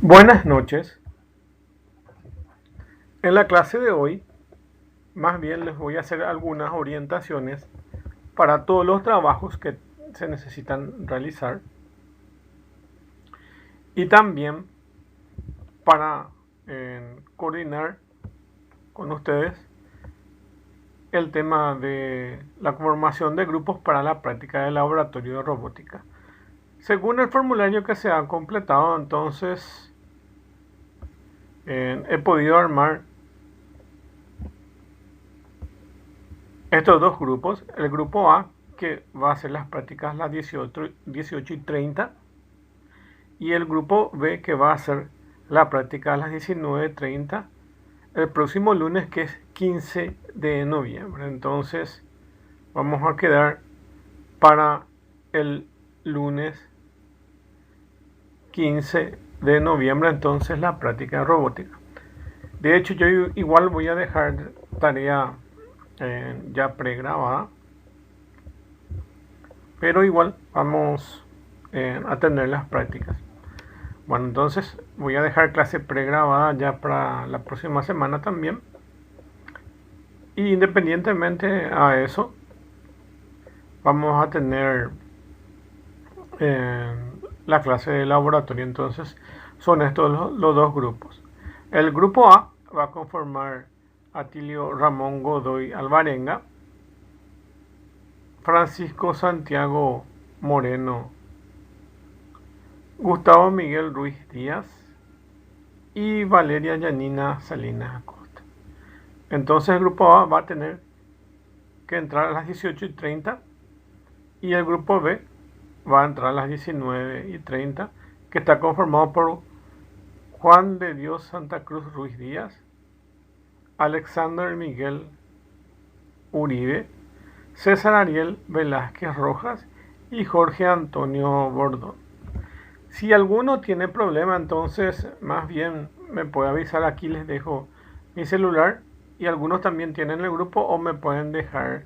Buenas noches. En la clase de hoy, más bien les voy a hacer algunas orientaciones para todos los trabajos que se necesitan realizar y también para coordinar con ustedes el tema de la formación de grupos para la práctica del laboratorio de robótica. Según el formulario que se ha completado, entonces he podido armar estos dos grupos. El grupo A, que va a hacer las prácticas a las 18:30, y el grupo B, que va a hacer la práctica a las 19:30 el próximo lunes, que es 15 de noviembre. Entonces vamos a quedar para el lunes 15 de noviembre entonces la práctica de robótica. De hecho, yo igual voy a dejar tarea ya pregrabada, pero igual vamos a tener las prácticas. Bueno, entonces voy a dejar clase pregrabada ya para la próxima semana también. Y independientemente a eso, vamos a tener la clase de laboratorio. Entonces son estos los dos grupos. El grupo A va a conformar Atilio Ramón Godoy Alvarenga, Francisco Santiago Moreno, Gustavo Miguel Ruiz Díaz y Valeria Yanina Salinas Acosta. Entonces el grupo A va a tener que entrar a las 18:30 y el grupo B va a entrar a las 19:30, que está conformado por Juan de Dios Santa Cruz Ruiz Díaz, Alexander Miguel Uribe, César Ariel Velázquez Rojas y Jorge Antonio Bordón. Si alguno tiene problema, entonces más bien me puede avisar. Aquí les dejo mi celular, y algunos también tienen el grupo, o me pueden dejar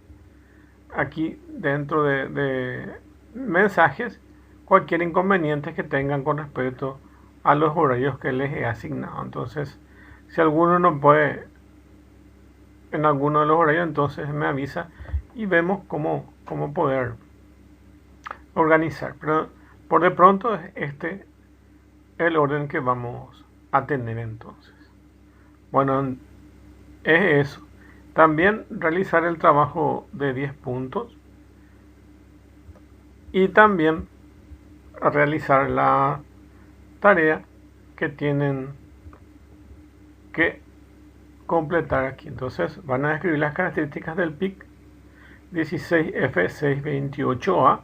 aquí dentro de mensajes cualquier inconveniente que tengan con respecto a los horarios que les he asignado. Entonces, si alguno no puede en alguno de los horarios, entonces me avisa y vemos cómo poder organizar. Pero por de pronto es este el orden que vamos a tener entonces. Bueno, es eso. También realizar el trabajo de 10 puntos y también realizar la tarea que tienen que completar aquí. Entonces van a escribir las características del PIC 16F628A.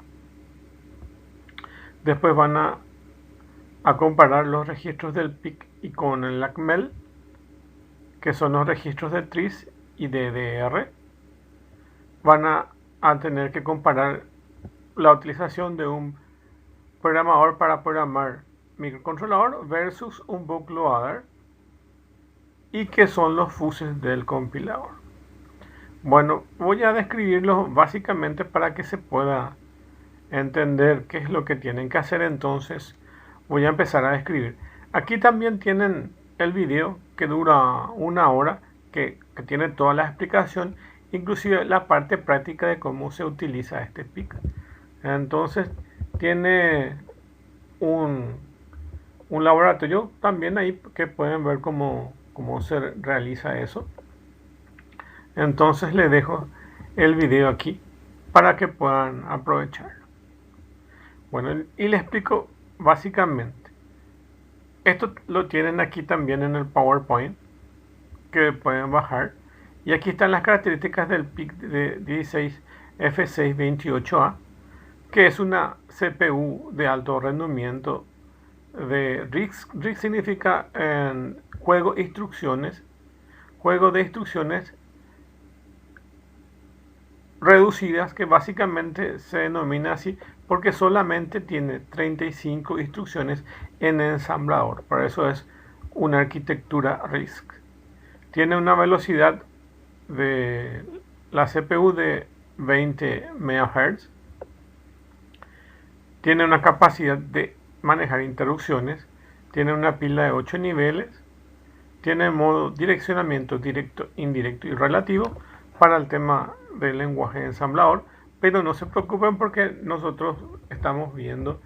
Después van a comparar los registros del PIC y con el ACMEL, que son los registros de TRIS y DDR. Van a tener que comparar la utilización de un programador para programar microcontrolador versus un bootloader, y qué son los fuses del compilador. Bueno, voy a describirlos básicamente para que se pueda entender qué es lo que tienen que hacer. Entonces voy a empezar a describir. Aquí también tienen el video que dura 1 hora, que tiene toda la explicación, inclusive la parte práctica de cómo se utiliza este PIC. Entonces tiene un laboratorio también ahí que pueden ver cómo se realiza eso. Entonces les dejo el video aquí para que puedan aprovecharlo. Bueno, y les explico básicamente. Esto lo tienen aquí también en el PowerPoint, que pueden bajar. Y aquí están las características del PIC de 16F628A, que es una CPU de alto rendimiento de RISC. RISC significa juego de instrucciones reducidas, que básicamente se denomina así porque solamente tiene 35 instrucciones en ensamblador. Por eso es una arquitectura RISC. Tiene una velocidad de la CPU de 20 MHz. Tiene una capacidad de manejar interrupciones tiene una pila de 8 niveles, tiene modo direccionamiento directo, indirecto y relativo para el tema del lenguaje de ensamblador, pero no se preocupen porque nosotros estamos viendo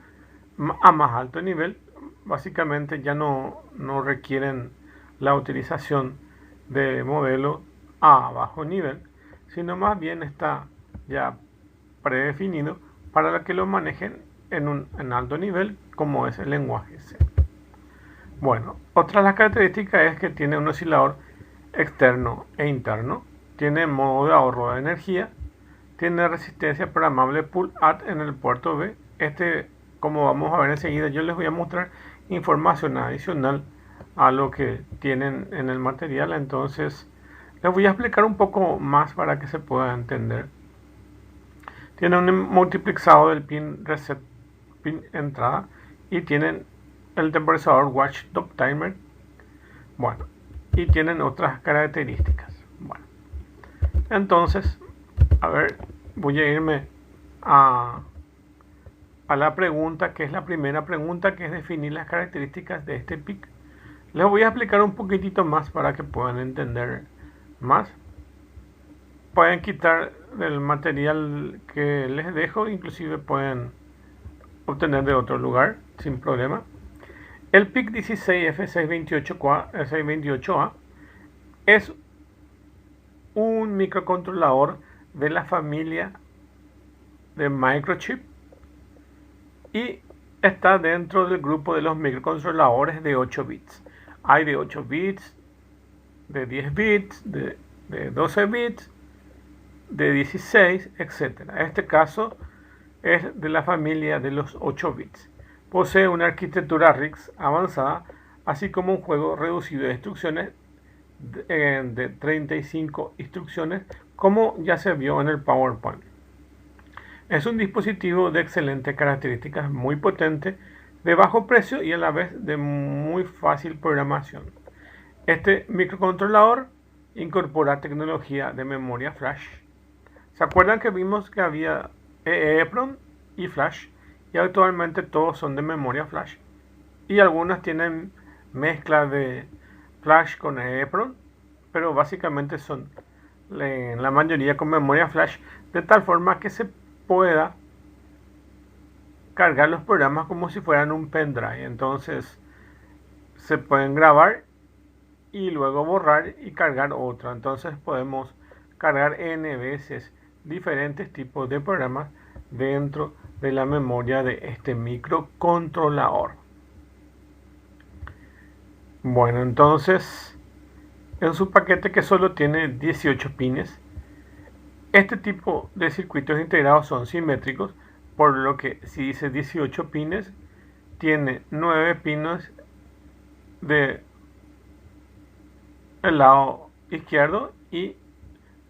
a más alto nivel. Básicamente ya no requieren la utilización de modelo a bajo nivel, sino más bien está ya predefinido para que lo manejen en alto nivel, como es el lenguaje C. Bueno, otra de las características es que tiene un oscilador externo e interno, tiene modo de ahorro de energía, tiene resistencia programable pull-up en el puerto B. Como vamos a ver enseguida, yo les voy a mostrar información adicional a lo que tienen en el material, entonces les voy a explicar un poco más para que se pueda entender. Tiene un multiplexado del pin reset, pin entrada, y tienen el temporizador watchdog timer. Bueno, y tienen otras características. Bueno, entonces, a ver, voy a irme a la pregunta, que es la primera pregunta, que es definir las características de este PIC. Les voy a explicar un poquitito más para que puedan entender más. Pueden quitar el material que les dejo, inclusive pueden obtener de otro lugar sin problema. El PIC 16F628A es un microcontrolador de la familia de microchip y está dentro del grupo de los microcontroladores de 8 bits. Hay de 8 bits, de 10 bits, de 12 bits, de 16, etc. En este caso es de la familia de los 8 bits. Posee una arquitectura RISC avanzada, así como un juego reducido de instrucciones de 35 instrucciones, como ya se vio en el PowerPoint. Es un dispositivo de excelentes características, muy potente, de bajo precio y a la vez de muy fácil programación. Este microcontrolador incorpora tecnología de memoria flash. ¿Se acuerdan que vimos que había EEPROM y flash? Y actualmente todos son de memoria flash. Y algunas tienen mezcla de flash con EEPROM, pero básicamente son la mayoría con memoria flash, de tal forma que se pueda cargar los programas como si fueran un pendrive. Entonces se pueden grabar y luego borrar y cargar otro. Entonces podemos cargar n veces diferentes tipos de programas dentro de la memoria de este microcontrolador. Bueno, entonces en su paquete, que solo tiene 18 pines, este tipo de circuitos integrados son simétricos, por lo que si dice 18 pines, tiene 9 pines del lado izquierdo y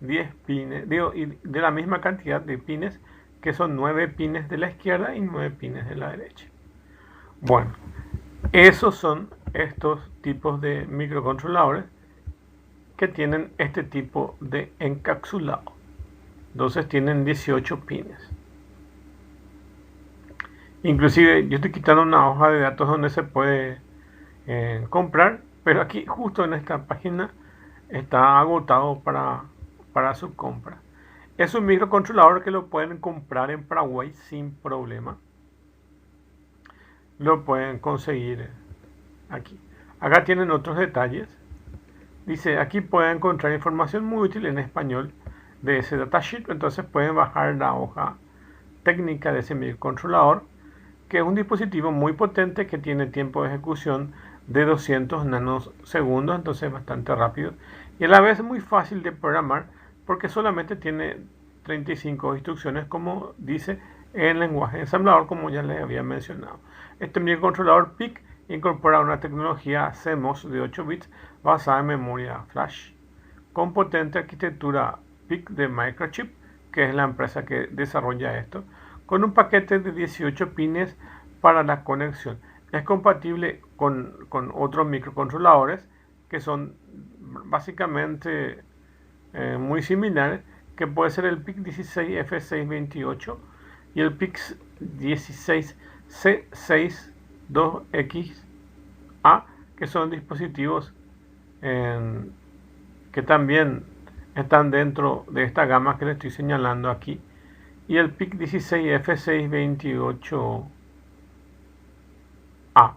10 pines, y de la misma cantidad de pines, que son 9 pines de la izquierda y 9 pines de la derecha. Bueno, esos son estos tipos de microcontroladores que tienen este tipo de encapsulado. Entonces tienen 18 pines. Inclusive yo estoy quitando una hoja de datos donde se puede comprar, pero aquí justo en esta página está agotado para su compra. Es un microcontrolador que lo pueden comprar en Paraguay sin problema. Lo pueden conseguir aquí. Acá tienen otros detalles. Dice, aquí pueden encontrar información muy útil en español de ese datasheet. Entonces pueden bajar la hoja técnica de ese microcontrolador, que es un dispositivo muy potente que tiene tiempo de ejecución de 200 nanosegundos, entonces bastante rápido, y a la vez muy fácil de programar porque solamente tiene 35 instrucciones, como dice en lenguaje ensamblador, como ya les había mencionado. Este microcontrolador PIC incorpora una tecnología CMOS de 8 bits basada en memoria flash, con potente arquitectura PIC de Microchip, que es la empresa que desarrolla esto, con un paquete de 18 pines para la conexión. Es compatible con otros microcontroladores que son básicamente muy similares, que puede ser el PIC 16F628 y el PIC 16C62X A, que son dispositivos que también están dentro de esta gama que le estoy señalando aquí. Y el PIC 16F628A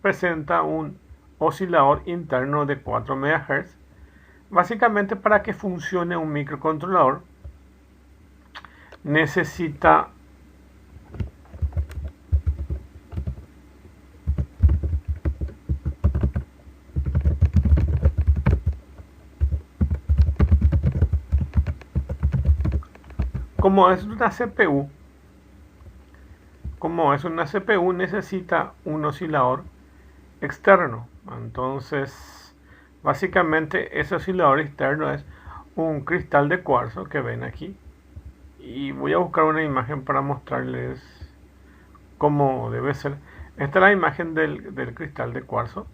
presenta un oscilador interno de 4 MHz. Básicamente, para que funcione un microcontrolador necesita como es una CPU necesita un oscilador externo. Entonces, básicamente ese oscilador externo es un cristal de cuarzo que ven aquí. Y voy a buscar una imagen para mostrarles cómo debe ser. Esta es la imagen del cristal de cuarzo.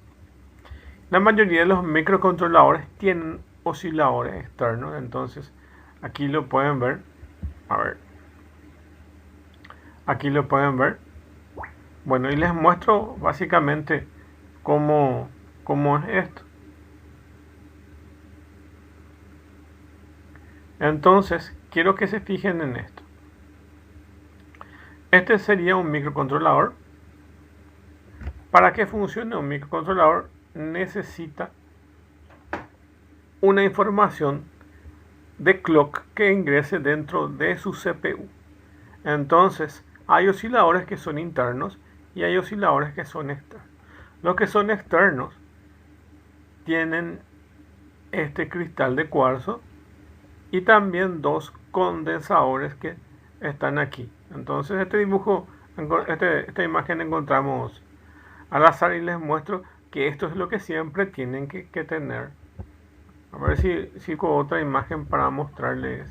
La mayoría de los microcontroladores tienen osciladores externos. Entonces, aquí lo pueden ver. A ver. Aquí lo pueden ver. Bueno, y les muestro básicamente cómo es esto. Entonces, quiero que se fijen en esto. Este sería un microcontrolador. Para que funcione un microcontrolador necesita una información de clock que ingrese dentro de su CPU. Entonces, hay osciladores que son internos y hay osciladores que son externos. Los que son externos tienen este cristal de cuarzo y también dos condensadores que están aquí. Entonces, esta imagen encontramos al azar y les muestro que esto es lo que siempre tienen que tener. A ver si con otra imagen para mostrarles.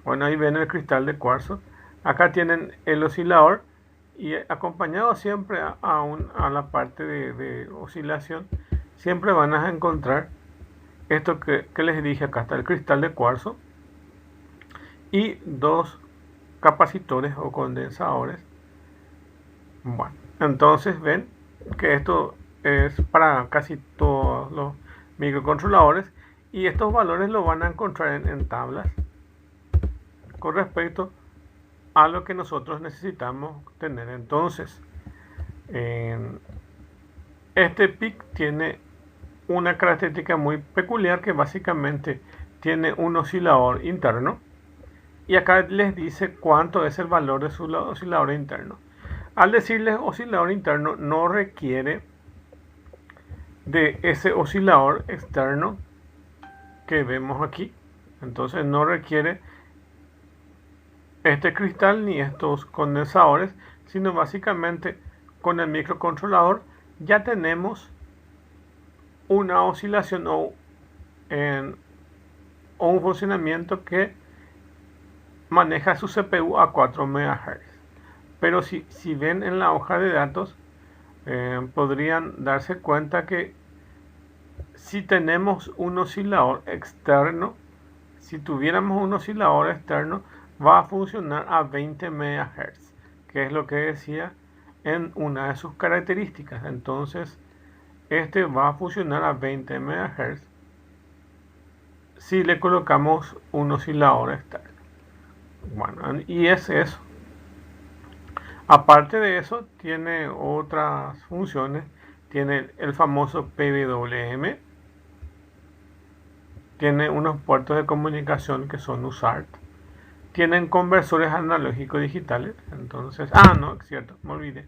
Bueno, ahí ven el cristal de cuarzo. Acá tienen el oscilador y acompañado siempre a la parte de oscilación, siempre van a encontrar esto que les dije. Acá está el cristal de cuarzo y dos capacitores o condensadores. Bueno, entonces ven que esto es para casi todos los microcontroladores y estos valores los van a encontrar en tablas con respecto a lo que nosotros necesitamos tener. Entonces, este PIC tiene una característica muy peculiar, que básicamente tiene un oscilador interno y acá les dice cuánto es el valor de su oscilador interno. Al decirles oscilador interno, no requiere de ese oscilador externo que vemos aquí. Entonces no requiere este cristal ni estos condensadores, sino básicamente con el microcontrolador ya tenemos una oscilación o un funcionamiento que maneja su CPU a 4 MHz. Pero si ven en la hoja de datos, podrían darse cuenta que si tenemos un oscilador externo, si tuviéramos un oscilador externo, va a funcionar a 20 MHz, que es lo que decía en una de sus características. Entonces, este va a funcionar a 20 MHz si le colocamos un oscilador externo. Bueno, y es eso. Aparte de eso, tiene otras funciones. Tiene el famoso PWM. Tiene unos puertos de comunicación que son USART. Tienen conversores analógicos digitales. Entonces, no, es cierto, me olvidé.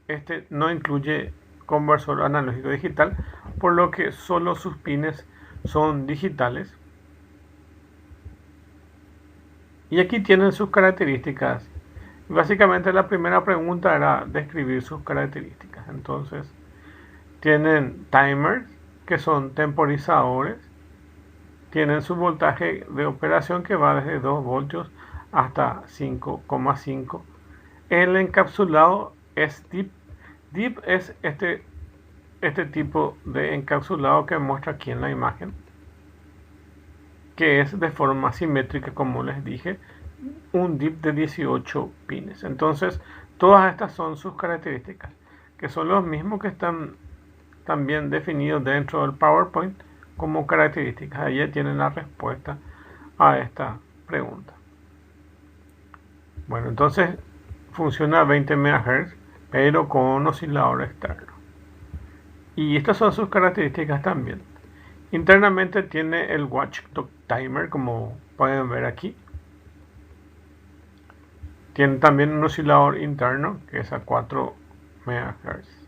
Este no incluye conversor analógico digital, por lo que solo sus pines son digitales. Y aquí tienen sus características. Básicamente la primera pregunta era describir sus características. Entonces, tienen timers, que son temporizadores. Tienen su voltaje de operación, que va desde 2 voltios hasta 5,5. El encapsulado es DIP. DIP es este tipo de encapsulado que muestra aquí en la imagen, que es de forma simétrica, como les dije, un DIP de 18 pines. Entonces Todas estas son sus características, que son los mismos que están también definidos dentro del PowerPoint como características. Ahí ya tienen la respuesta a esta pregunta. Bueno, entonces funciona a 20 MHz, pero con un oscilador externo. Y estas son sus características también. Internamente tiene el Watchdog Timer, como pueden ver aquí. Tiene también un oscilador interno que es a 4 MHz.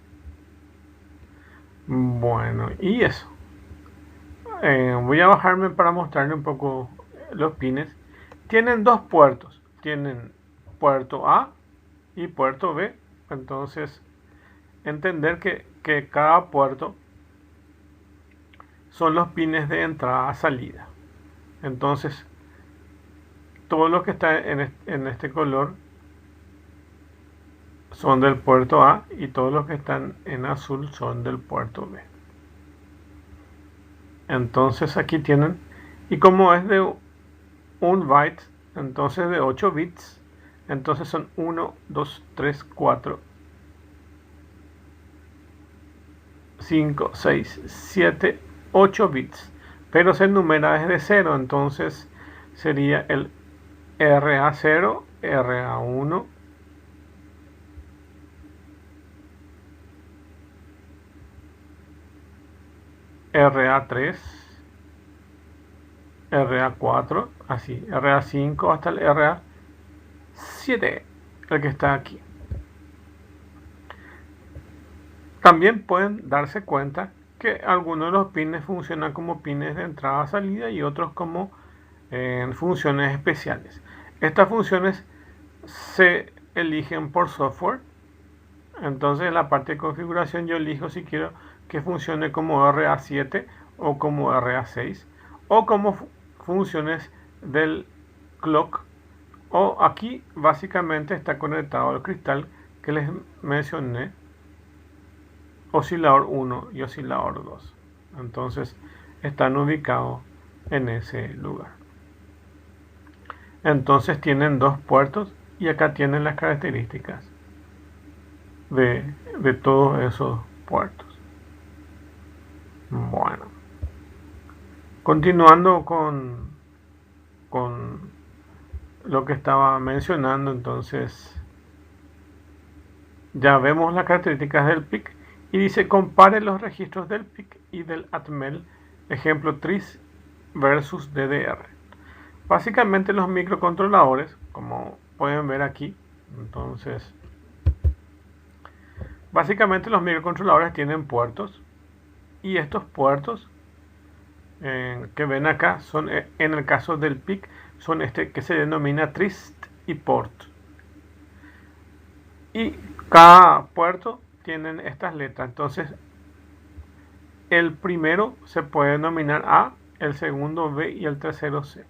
Bueno, y eso. Voy a bajarme para mostrarle un poco los pines. Tienen dos puertos. Tienen puerto A y puerto B. Entonces, entender que cada puerto son los pines de entrada-salida. Entonces, todo lo que está en este color son del puerto A y todos los que están en azul son del puerto B. Entonces aquí tienen, y como es de 1 byte, entonces de 8 bits, entonces son 1, 2, 3, 4, 5, 6, 7, 8 bits, pero se numera desde 0, entonces sería el RA0, RA1, RA3, RA4, así, RA5 hasta el RA7, el que está aquí. También pueden darse cuenta que algunos de los pines funcionan como pines de entrada-salida y otros como funciones especiales. Estas funciones se eligen por software. Entonces en la parte de configuración yo elijo si quiero que funcione como RA7 o como RA6 o como funciones del clock, o aquí básicamente está conectado al cristal que les mencioné, oscilador 1 y oscilador 2. Entonces están ubicados en ese lugar. Entonces tienen dos puertos y acá tienen las características de todos esos puertos. Bueno, continuando con lo que estaba mencionando, entonces ya vemos las características del PIC y dice compare los registros del PIC y del Atmel, ejemplo TRIS versus DDR. Básicamente los microcontroladores, como pueden ver aquí, entonces básicamente los microcontroladores tienen puertos y estos puertos que ven acá son, en el caso del PIC, son este que se denomina TRIST y port. Y cada puerto tienen estas letras. Entonces el primero se puede denominar A, el segundo B y el tercero C.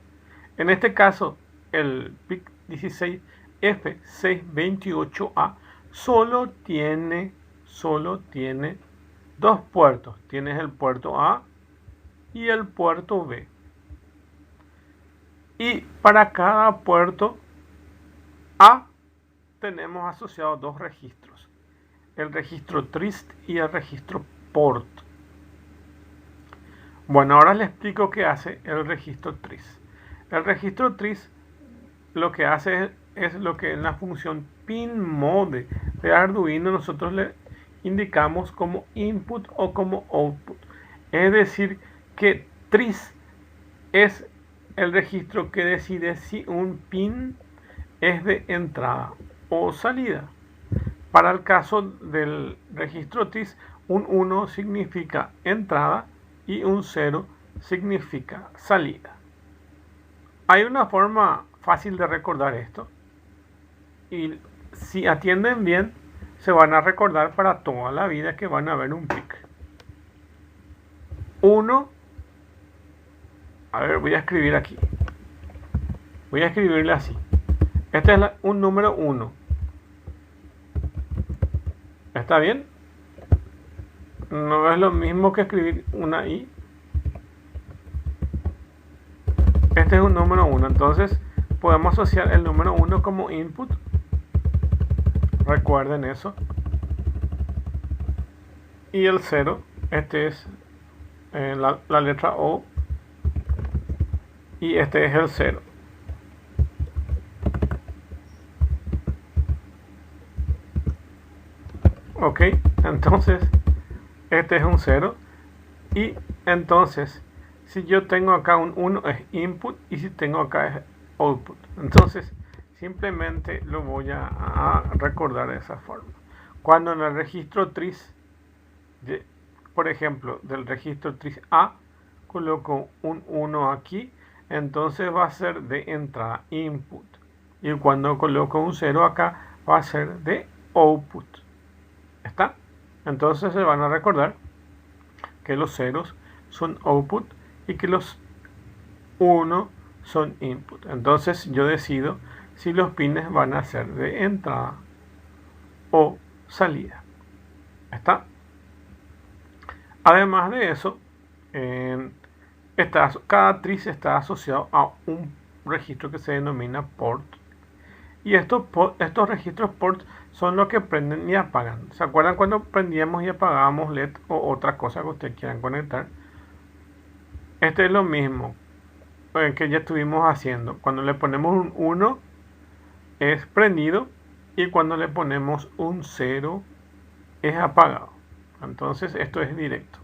En este caso el PIC 16F628A solo tiene dos puertos. Tienes el puerto A y el puerto B. Y para cada puerto A tenemos asociados dos registros, el registro TRIST y el registro PORT. Bueno, ahora les explico qué hace el registro TRIST. El registro TRIST lo que hace es lo que en la función pinMode de Arduino nosotros le indicamos como input o como output. Es decir, que TRIST es el registro que decide si un pin es de entrada o salida. Para el caso del registro TRIST, un 1 significa entrada y un 0 significa salida. Hay una forma fácil de recordar esto y si atienden bien se van a recordar para toda la vida que van a ver un PIC. 1, a ver, voy a escribir aquí. Voy a escribirle así. Este es un número 1. ¿Está bien? No es lo mismo que escribir una I. Este es un número 1. Entonces podemos asociar el número 1 como input Recuerden eso. Y el 0, este es la letra O. Y este es el 0. Ok, entonces este es un 0. Y entonces, si yo tengo acá un 1 es input y si tengo acá es output. Entonces, simplemente lo voy a recordar de esa forma. Cuando en el registro tris, por ejemplo, del registro tris A, coloco un 1 aquí, entonces va a ser de entrada input. Y cuando coloco un 0 acá, va a ser de output. ¿Está? Entonces se van a recordar que los ceros son output y que los 1 son input. Entonces yo decido si los pines van a ser de entrada o salida. ¿Está? Además de eso, cada tris está asociado a un registro que se denomina port. Y estos registros port son los que prenden y apagan. ¿Se acuerdan cuando prendíamos y apagábamos LED o otra cosa que ustedes quieran conectar? Este es lo mismo que ya estuvimos haciendo. Cuando le ponemos un 1 es prendido y cuando le ponemos un 0 es apagado. Entonces esto es directo.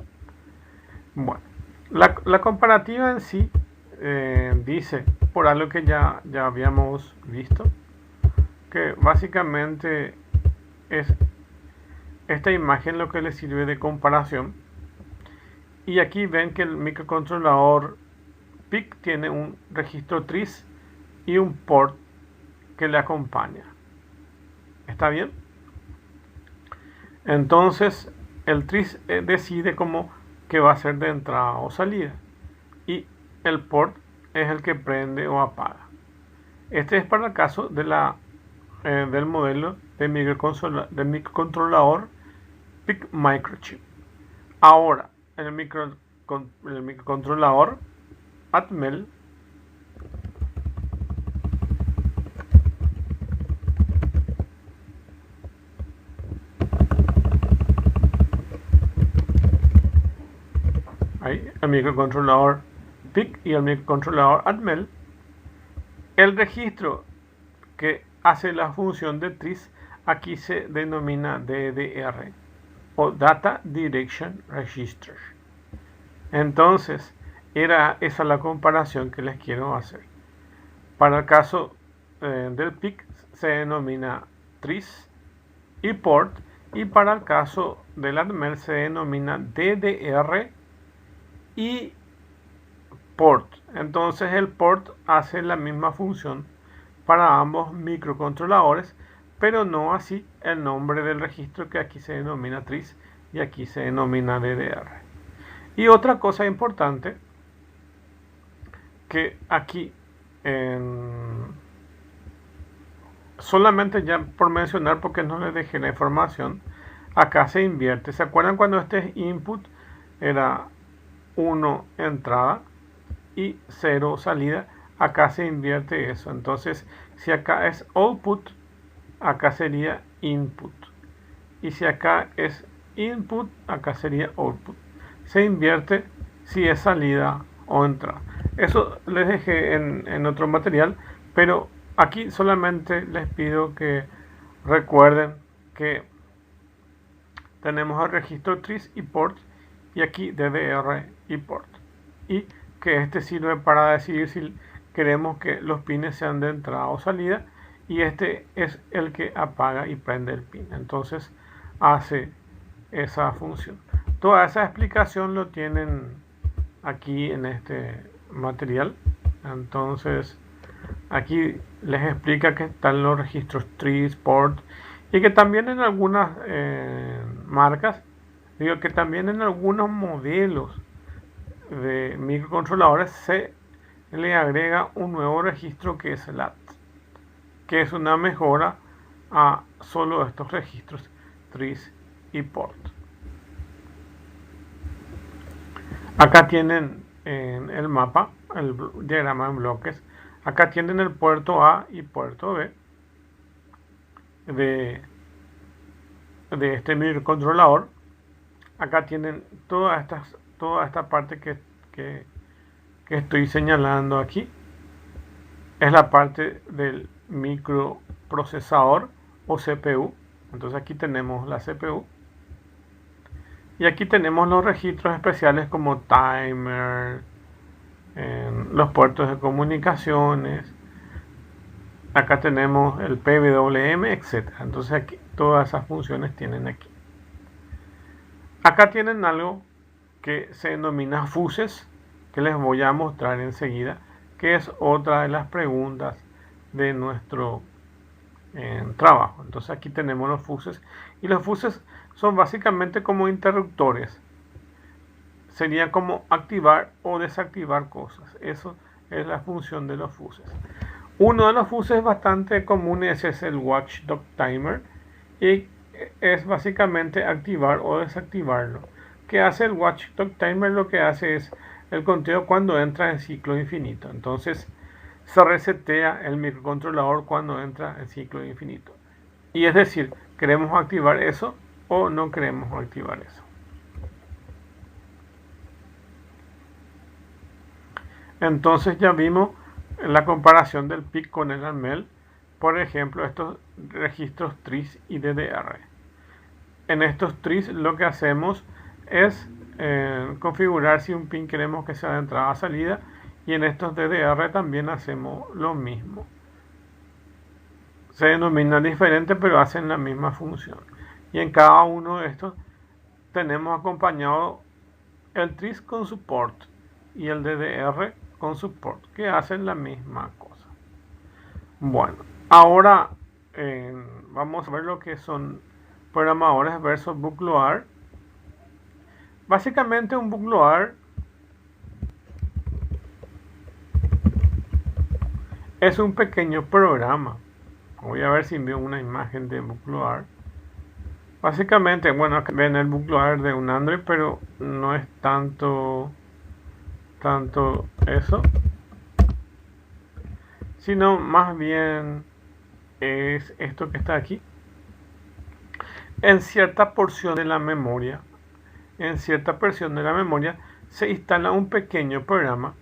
Bueno, la comparativa en sí dice, por algo que ya habíamos visto, que básicamente es esta imagen lo que le sirve de comparación. Y aquí ven que el microcontrolador PIC tiene un registro tris y un port que le acompaña. ¿Está bien? Entonces el tris decide cómo que va a ser de entrada o salida y el port es el que prende o apaga. Este es para el caso de del modelo de microcontrolador PIC Microchip. Ahora, el microcontrolador Atmel el microcontrolador PIC y el microcontrolador Atmel, el registro que hace la función de tris aquí se denomina DDR o Data Direction Register. Entonces, era esa la comparación que les quiero hacer. Para el caso del PIC se denomina tris y port, y para el caso del Atmel se denomina DDR y port. Entonces el port hace la misma función para ambos microcontroladores, pero no así el nombre del registro, que aquí se denomina tris y aquí se denomina DDR. Y otra cosa importante, que aquí solamente ya por mencionar, porque no les dejé la información, acá se invierte. ¿Se acuerdan cuando este es input? Era 1 entrada y 0 salida. Acá se invierte eso. Entonces, si acá es output, acá sería input. Y si acá es input, acá sería output. Se invierte si es salida o entrada. Eso les dejé en otro material, pero aquí solamente les pido que recuerden que tenemos el registro tris y port, y aquí DDR y port, y que este sirve para decidir si queremos que los pines sean de entrada o salida, y este es el que apaga y prende el pin. Entonces hace esa función. Toda esa explicación lo tienen aquí en este material. Entonces aquí les explica que están los registros tris, port, y que también en algunas marcas, digo que también en algunos modelos de microcontroladores se le agrega un nuevo registro que es LAT, que es una mejora a solo estos registros tris y port. Acá tienen el mapa, el diagrama en bloques. Acá tienen el puerto A y puerto B de este microcontrolador. Acá tienen toda esta parte que estoy señalando aquí. Es la parte del microprocesador o CPU. Entonces aquí tenemos la CPU. Y aquí tenemos los registros especiales como timer, los puertos de comunicaciones. Acá tenemos el PWM, etc. Entonces aquí todas esas funciones tienen aquí. Acá tienen algo que se denomina fuses, que les voy a mostrar enseguida, que es otra de las preguntas de nuestro trabajo. Entonces aquí tenemos los fuses, y los fuses son básicamente como interruptores. Sería como activar o desactivar cosas. Eso es la función de los fuses. Uno de los fuses bastante comunes es el watchdog timer, y es básicamente activar o desactivarlo. ¿Qué hace el watchdog timer? Lo que hace es el conteo cuando entra en ciclo infinito. Entonces se resetea el microcontrolador cuando entra en ciclo infinito. Y es decir, ¿queremos activar eso o no queremos activar eso? Entonces ya vimos la comparación del PIC con el ANMEL. Por ejemplo, estos registros TRIS y DDR. En estos TRIS lo que hacemos es configurar si un pin queremos que sea de entrada o salida, y en estos DDR también hacemos lo mismo. Se denominan diferente, pero hacen la misma función. Y en cada uno de estos tenemos acompañado el TRIS con support y el DDR con support, que hacen la misma cosa. Bueno, ahora vamos a ver lo que son programadores versus bootloader. Básicamente un bootloader es un pequeño programa. Voy a ver si envío una imagen de bootloader. Básicamente, bueno, ven el bootloader de un Android, pero no es tanto eso, sino más bien es esto que está aquí. En cierta porción de la memoria, se instala un pequeño programa.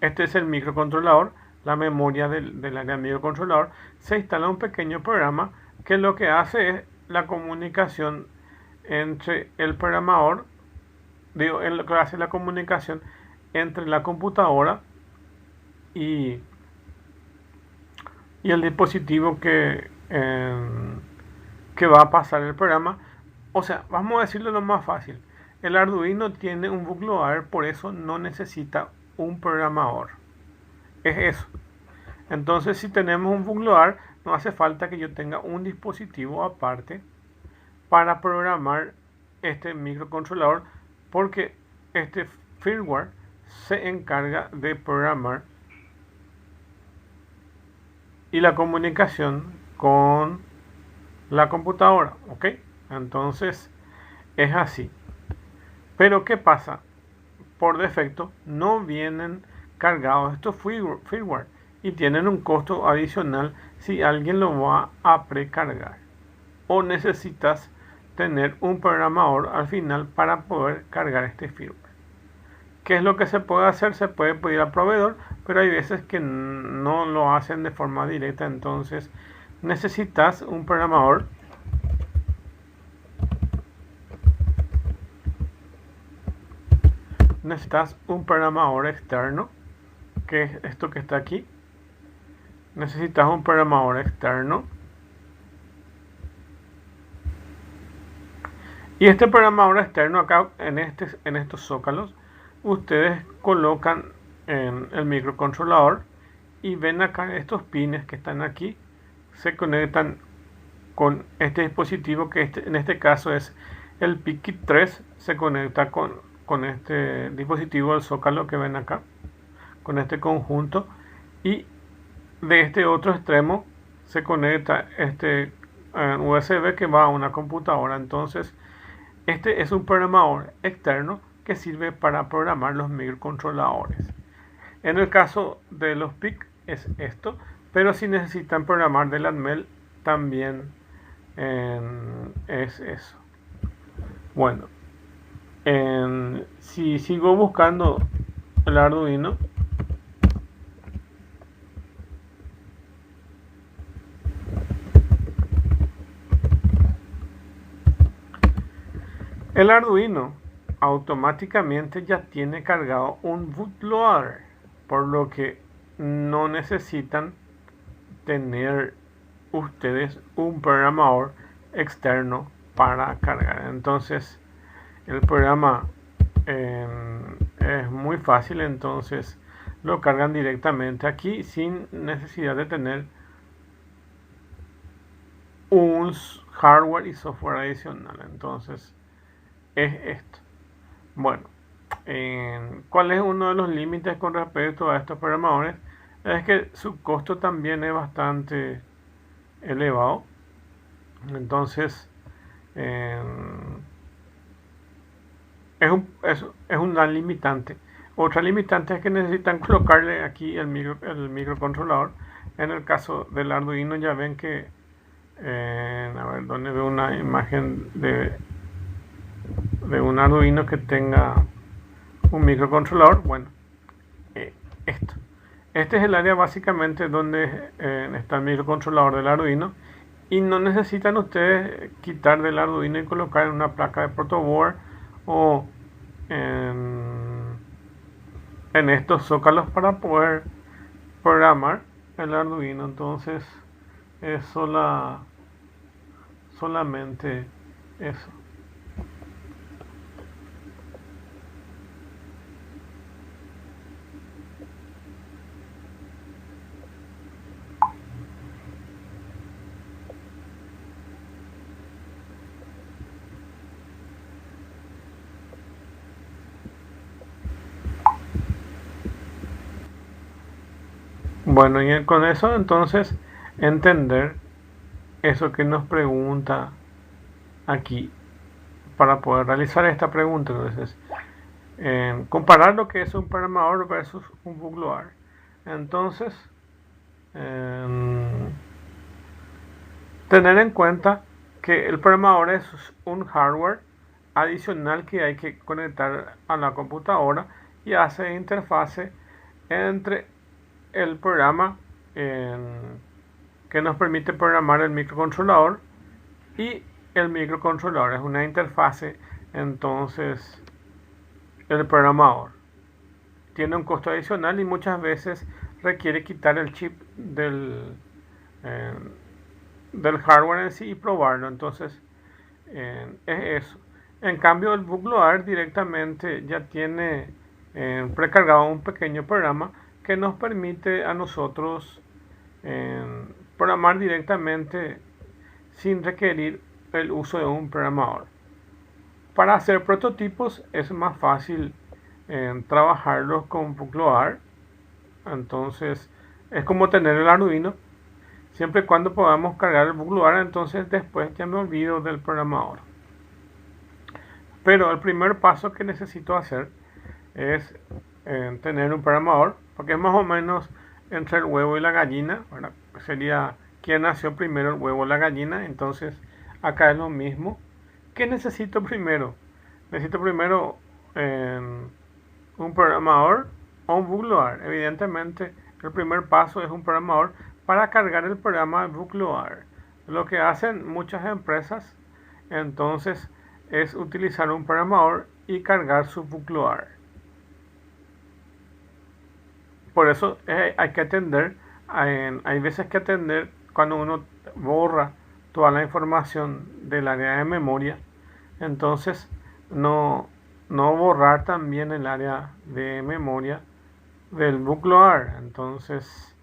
Este es el microcontrolador, la memoria del área microcontrolador. Se instala un pequeño programa que lo que hace es la comunicación entre el programador, lo que hace la comunicación entre la computadora y el dispositivo que va a pasar el programa. O sea, vamos a decirlo lo más fácil. El Arduino tiene un bootloader, por eso no necesita un programador. Es eso. Entonces, si tenemos un bootloader, no hace falta que yo tenga un dispositivo aparte para programar este microcontrolador, porque este firmware se encarga de programar y la comunicación con la computadora, ¿ok? Entonces es así. Pero ¿qué pasa? Por defecto no vienen cargados estos firmware y tienen un costo adicional si alguien lo va a precargar, o necesitas tener un programador al final para poder cargar este firmware. ¿Qué es lo que se puede hacer? Se puede pedir al proveedor, pero hay veces que no lo hacen de forma directa. Entonces necesitas un programador externo, que es esto que está aquí. Necesitas un programador externo, y este programador externo acá en estos zócalos ustedes colocan en el microcontrolador, y ven acá estos pines que están aquí, se conectan con este dispositivo que en este caso es el PIC 3, se conecta con este dispositivo del zócalo que ven acá, con este conjunto, y de este otro extremo se conecta este USB que va a una computadora. Entonces este es un programador externo que sirve para programar los microcontroladores. En el caso de los PIC es esto, pero si necesitan programar del ANMEL también es eso. Bueno, si sigo buscando el Arduino, el Arduino automáticamente ya tiene cargado un bootloader, por lo que no necesitan tener ustedes un programador externo para cargar. Entonces el programa es muy fácil, entonces lo cargan directamente aquí sin necesidad de tener un hardware y software adicional. Entonces es esto. Bueno, ¿cuál es uno de los límites con respecto a estos programadores? Es que su costo también es bastante elevado. Entonces es una limitante. Otra limitante es que necesitan colocarle aquí el microcontrolador. En el caso del Arduino ya ven que a ver, donde veo una imagen de un Arduino que tenga un microcontrolador. Bueno, esto. Este es el área básicamente donde está el microcontrolador del Arduino, y no necesitan ustedes quitar del Arduino y colocar en una placa de protoboard o en estos zócalos para poder programar el Arduino. Entonces es solamente eso. Bueno, y con eso entonces entender eso que nos pregunta aquí para poder realizar esta pregunta. Entonces, comparar lo que es un programador versus un bootloader. Entonces, tener en cuenta que el programador es un hardware adicional que hay que conectar a la computadora y hace interfase entre el programa que nos permite programar el microcontrolador y el microcontrolador. Es una interfase. Entonces el programador tiene un costo adicional y muchas veces requiere quitar el chip del hardware en sí y probarlo. Entonces es eso. En cambio el bootloader directamente ya tiene precargado un pequeño programa que nos permite a nosotros programar directamente sin requerir el uso de un programador. Para hacer prototipos es más fácil trabajarlos con bootloader. Entonces es como tener el Arduino, siempre y cuando podamos cargar el bootloader. Entonces después ya me olvido del programador. Pero el primer paso que necesito hacer es tener un programador, porque es más o menos entre el huevo y la gallina, ¿verdad? Sería quién nació primero, el huevo o la gallina. Entonces acá es lo mismo. ¿Qué necesito primero? Necesito primero un programador o un bootloader. Evidentemente el primer paso es un programador para cargar el programa bootloader. Lo que hacen muchas empresas entonces es utilizar un programador y cargar su bootloader. Por eso hay que atender, hay veces que atender cuando uno borra toda la información del área de memoria. Entonces no borrar también el área de memoria del bootloader. Entonces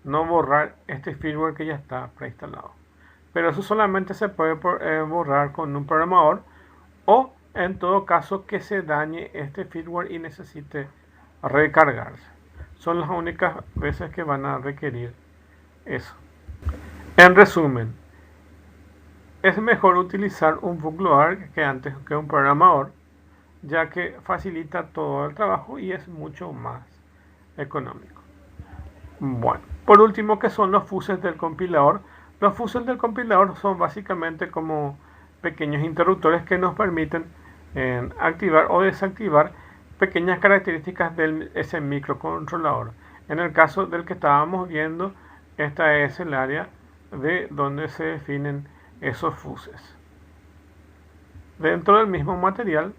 no borrar este firmware que ya está preinstalado. Pero eso solamente se puede borrar con un programador, o en todo caso que se dañe este firmware y necesite recargarse. Son las únicas veces que van a requerir eso. En resumen, es mejor utilizar un bootloader que antes que un programador, ya que facilita todo el trabajo y es mucho más económico. Bueno, por último, ¿qué son los fuses del compilador? Los fuses del compilador son básicamente como pequeños interruptores que nos permiten activar o desactivar pequeñas características de ese microcontrolador. En el caso del que estábamos viendo, esta es el área de donde se definen esos fuses. Dentro del mismo material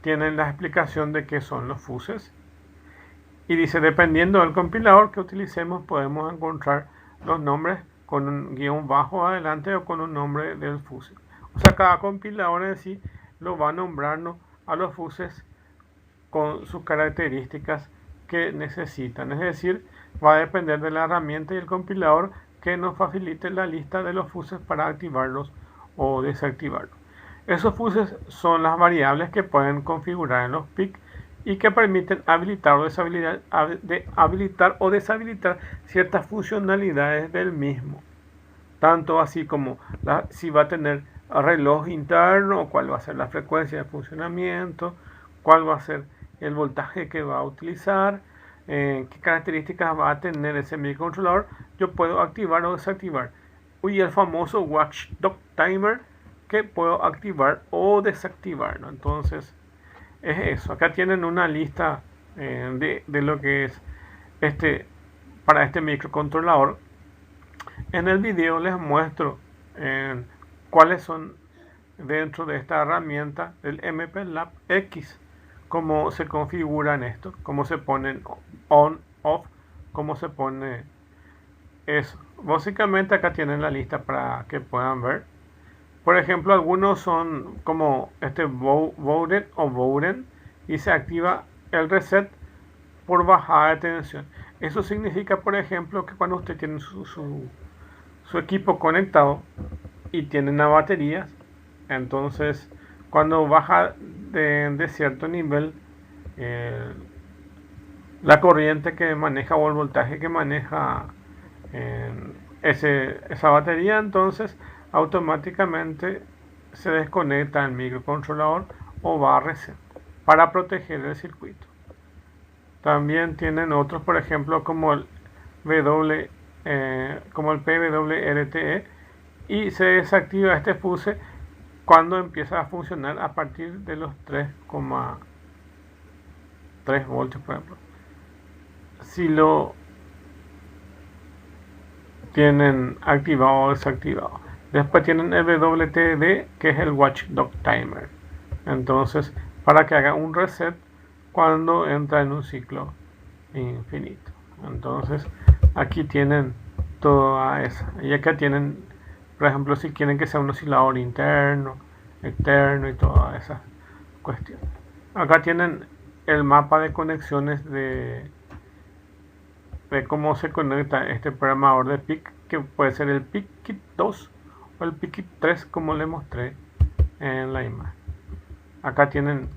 tienen la explicación de qué son los fuses. Y dice, dependiendo del compilador que utilicemos, podemos encontrar los nombres con un guión bajo adelante o con un nombre del fuse. O sea, cada compilador en sí lo va nombrando a los fuses con sus características que necesitan. Es decir, va a depender de la herramienta y el compilador que nos facilite la lista de los fuses para activarlos o desactivarlos. Esos fuses son las variables que pueden configurar en los PIC y que permiten habilitar o deshabilitar ciertas funcionalidades del mismo. Tanto así como si va a tener reloj interno, cuál va a ser la frecuencia de funcionamiento, cuál va a ser el voltaje que va a utilizar, qué características va a tener ese microcontrolador, yo puedo activar o desactivar. Y el famoso Watchdog Timer que puedo activar o desactivar, ¿no? Entonces, es eso. Acá tienen una lista de lo que es para este microcontrolador. En el video les muestro cuáles son dentro de esta herramienta del MPLAB X, cómo se configuran esto, cómo se ponen on, off, cómo se pone eso. Básicamente acá tienen la lista para que puedan ver. Por ejemplo, algunos son como Bowden o Bowden y se activa el reset por bajada de tensión. Eso significa, por ejemplo, que cuando usted tiene su equipo conectado y tiene una batería, entonces cuando baja de cierto nivel la corriente que maneja o el voltaje que maneja esa batería, entonces automáticamente se desconecta el microcontrolador o va a reset para proteger el circuito. También tienen otros, por ejemplo, como el PWRTE, y se desactiva este fuse cuando empieza a funcionar a partir de los 3,3 voltios, por ejemplo. Si lo tienen activado o desactivado. Después tienen el WTD, que es el Watchdog Timer. Entonces, para que haga un reset cuando entra en un ciclo infinito. Entonces, aquí tienen toda esa. Y acá tienen, por ejemplo, si quieren que sea un oscilador interno, externo y todas esas cuestiones. Acá tienen el mapa de conexiones de cómo se conecta este programador de PIC, que puede ser el PIC 2 o el PIC 3, como le mostré en la imagen. Acá tienen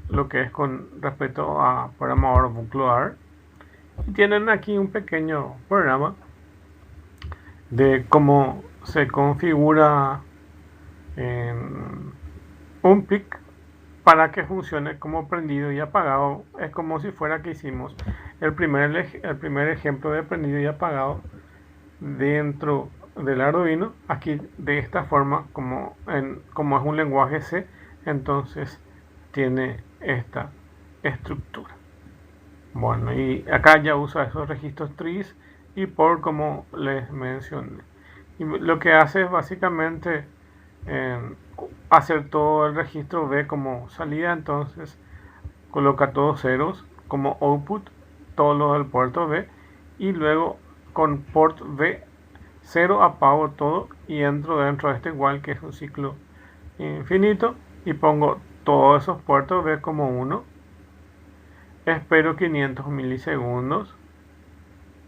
lo que es con respecto a programador bootloader, y tienen aquí un pequeño programa de cómo se configura un PIC para que funcione como prendido y apagado. Es como si fuera que hicimos el primer ejemplo de prendido y apagado dentro del Arduino. Aquí de esta forma, como es un lenguaje C, entonces tiene esta estructura. Bueno, y acá ya usa esos registros tris y por, como les mencioné. Y lo que hace es básicamente hacer todo el registro B como salida, entonces coloca todos ceros como output, todo lo del puerto B, y luego con port B 0 apago todo y entro dentro de este igual, que es un ciclo infinito, y pongo todos esos puertos B como 1, espero 500 milisegundos,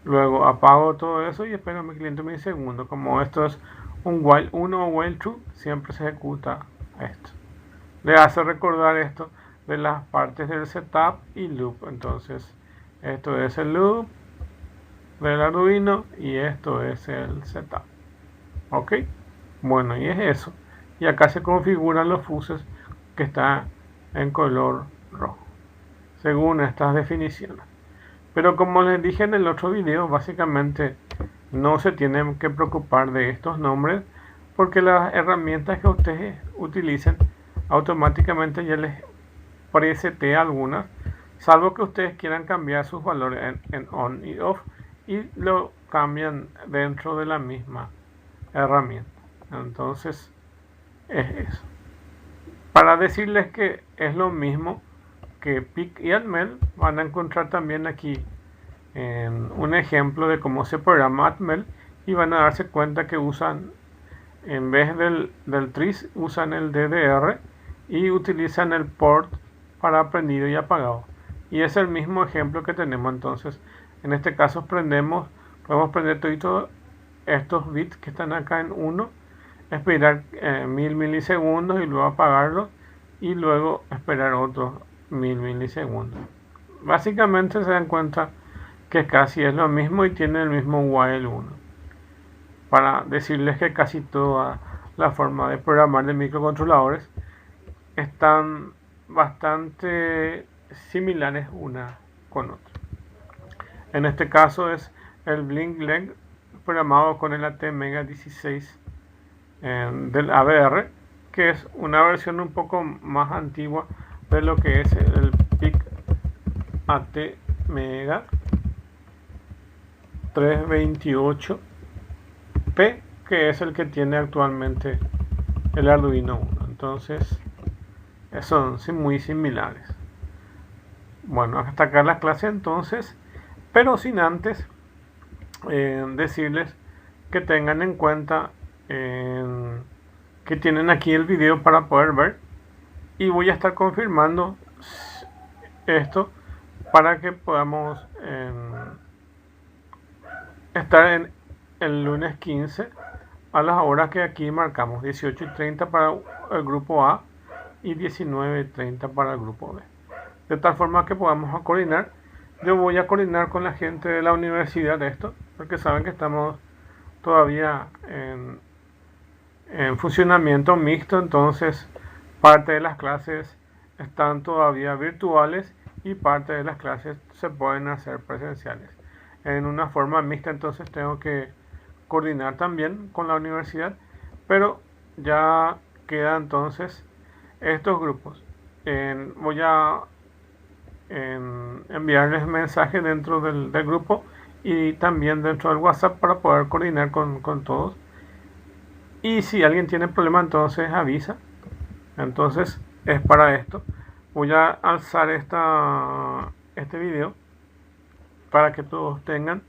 luego apago todo eso y espero 500 milisegundos. Como esto es un while 1 o while true, siempre se ejecuta esto. Le hace recordar esto de las partes del setup y loop. Entonces esto es el loop del Arduino y esto es el setup. Ok, bueno, y es eso. Y acá se configuran los fuses que están en color rojo según estas definiciones. Pero como les dije en el otro video, básicamente no se tienen que preocupar de estos nombres porque las herramientas que ustedes utilicen automáticamente ya les presetea algunas, salvo que ustedes quieran cambiar sus valores en on y off y lo cambian dentro de la misma herramienta. Entonces es eso. Para decirles que es lo mismo que pick y admel, van a encontrar también aquí un ejemplo de cómo se programa admel y van a darse cuenta que usan, en vez del tris, usan el DDR y utilizan el port para prendido y apagado. Y es el mismo ejemplo que tenemos. Entonces, en este caso podemos prender todos estos bits que están acá en 1, esperar 1000 milisegundos y luego apagarlo y luego esperar otros 1000 milisegundos. Básicamente se dan cuenta que casi es lo mismo y tiene el mismo while 1. Para decirles que casi toda la forma de programar de microcontroladores están bastante similares una con otra. En este caso es el BlinkLeg programado con el ATmega16 del AVR, que es una versión un poco más antigua de lo que es el PIC ATmega 328P, que es el que tiene actualmente el Arduino Uno. Entonces son muy similares. Bueno, hasta acá la clase entonces, pero sin antes decirles que tengan en cuenta que tienen aquí el video para poder ver, y voy a estar confirmando esto para que podamos estar en el lunes 15 a las horas que aquí marcamos, 18:30 para el grupo A y 19:30 para el grupo B, de tal forma que podamos coordinar. Yo voy a coordinar con la gente de la universidad de esto, porque saben que estamos todavía en funcionamiento mixto, entonces parte de las clases están todavía virtuales y parte de las clases se pueden hacer presenciales en una forma mixta. Entonces tengo que coordinar también con la universidad, pero ya queda entonces estos grupos. Voy a enviarles mensajes dentro del grupo y también dentro del WhatsApp para poder coordinar con todos. Y si alguien tiene problema, entonces avisa. Entonces es para esto. Voy a alzar este video para que todos tengan.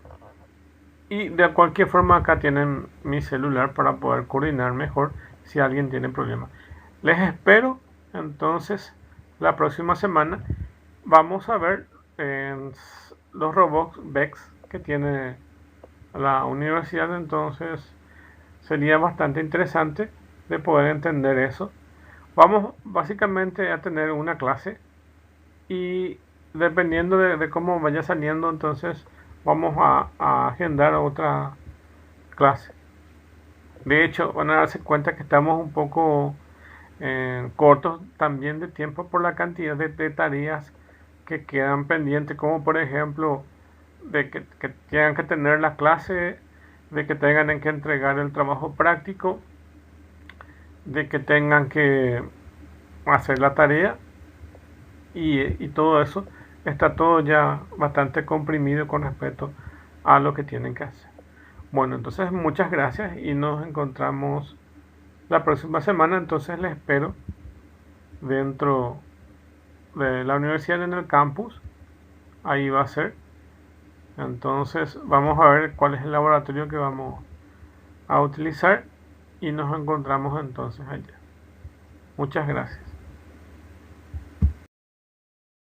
Y de cualquier forma acá tienen mi celular para poder coordinar mejor si alguien tiene problema. Les espero entonces la próxima semana. Vamos a ver los robots VEX que tiene la universidad. Entonces sería bastante interesante de poder entender eso. Vamos básicamente a tener una clase y dependiendo de cómo vaya saliendo, entonces vamos a agendar otra clase. De hecho, van a darse cuenta que estamos un poco cortos también de tiempo por la cantidad de tareas que quedan pendientes, como por ejemplo de que tengan que tener la clase, de que tengan que entregar el trabajo práctico, de que tengan que hacer la tarea y todo eso está todo ya bastante comprimido con respecto a lo que tienen que hacer. Bueno, entonces muchas gracias y nos encontramos la próxima semana. Entonces les espero dentro de la universidad en el campus. Ahí va a ser. Entonces vamos a ver cuál es el laboratorio que vamos a utilizar y nos encontramos entonces allá. Muchas gracias.